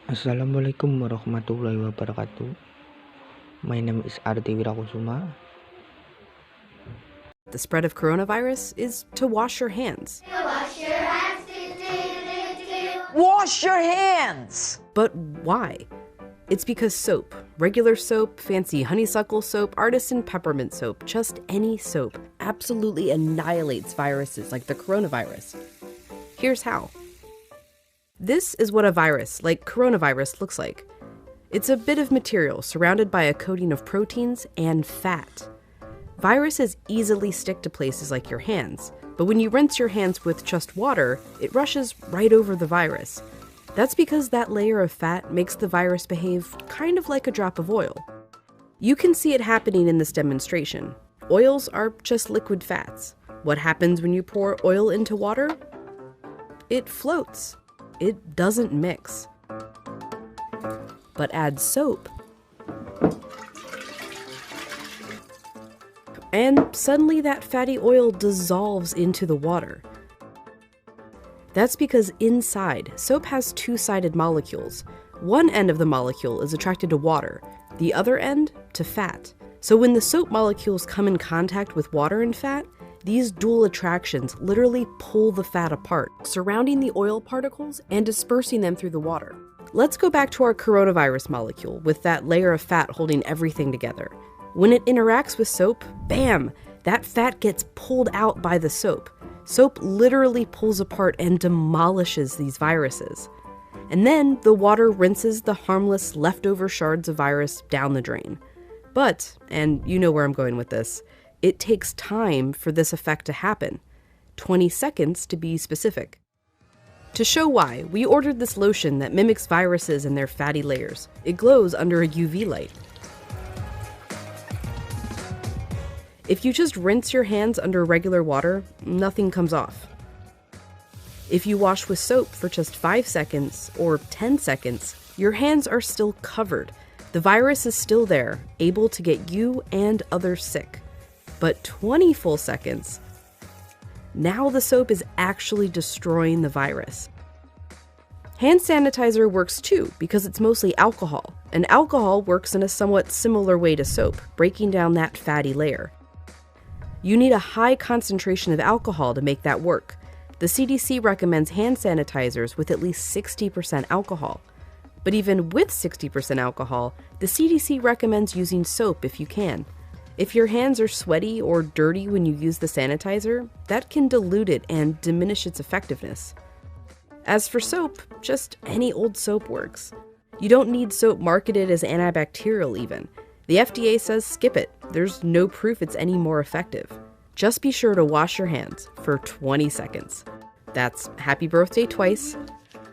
Assalamualaikum warahmatullahi wabarakatuh. My name is Ardi Wirakusuma. The spread of coronavirus is to wash your hands. Wash your hands. Wash your hands! But why? It's because soap, regular soap, fancy honeysuckle soap, artisan peppermint soap, just any soap, absolutely annihilates viruses like the coronavirus. Here's how. This is what a virus, like coronavirus, looks like. It's a bit of material surrounded by a coating of proteins and fat. Viruses easily stick to places like your hands, but when you rinse your hands with just water, it rushes right over the virus. That's because that layer of fat makes the virus behave kind of like a drop of oil. You can see it happening in this demonstration. Oils are just liquid fats. What happens when you pour oil into water? It floats. It doesn't mix. But add soap, and suddenly that fatty oil dissolves into the water. That's because inside, soap has two-sided molecules. One end of the molecule is attracted to water, the other end to fat. So when the soap molecules come in contact with water and fat, these dual attractions literally pull the fat apart, surrounding the oil particles and dispersing them through the water. Let's go back to our coronavirus molecule with that layer of fat holding everything together. When it interacts with soap, bam, that fat gets pulled out by the soap. Soap literally pulls apart and demolishes these viruses. And then the water rinses the harmless leftover shards of virus down the drain. But, and you know where I'm going with this, it takes time for this effect to happen. 20 seconds to be specific. To show why, we ordered this lotion that mimics viruses and their fatty layers. It glows under a UV light. If you just rinse your hands under regular water, nothing comes off. If you wash with soap for just 5 seconds or 10 seconds, your hands are still covered. The virus is still there, able to get you and others sick. But 20 full seconds, now the soap is actually destroying the virus. Hand sanitizer works too because it's mostly alcohol, and alcohol works in a somewhat similar way to soap, breaking down that fatty layer. You need a high concentration of alcohol to make that work. The CDC recommends hand sanitizers with at least 60% alcohol. But even with 60% alcohol, the CDC recommends using soap if you can. If your hands are sweaty or dirty when you use the sanitizer, that can dilute it and diminish its effectiveness. As for soap, just any old soap works. You don't need soap marketed as antibacterial even. The FDA says skip it. There's no proof it's any more effective. Just be sure to wash your hands for 20 seconds. That's happy birthday twice.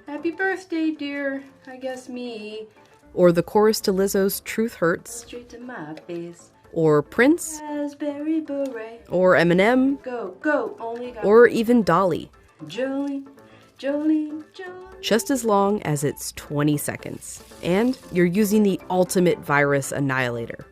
Happy birthday, dear. I guess me. Or the chorus to Lizzo's Truth Hurts. Straight to my face. Or Prince. Raspberry beret. Or Eminem. Go, go, only got Or even Dolly. Jolene, Jolene, Jolene. Just as long as it's 20 seconds. And you're using the ultimate virus annihilator.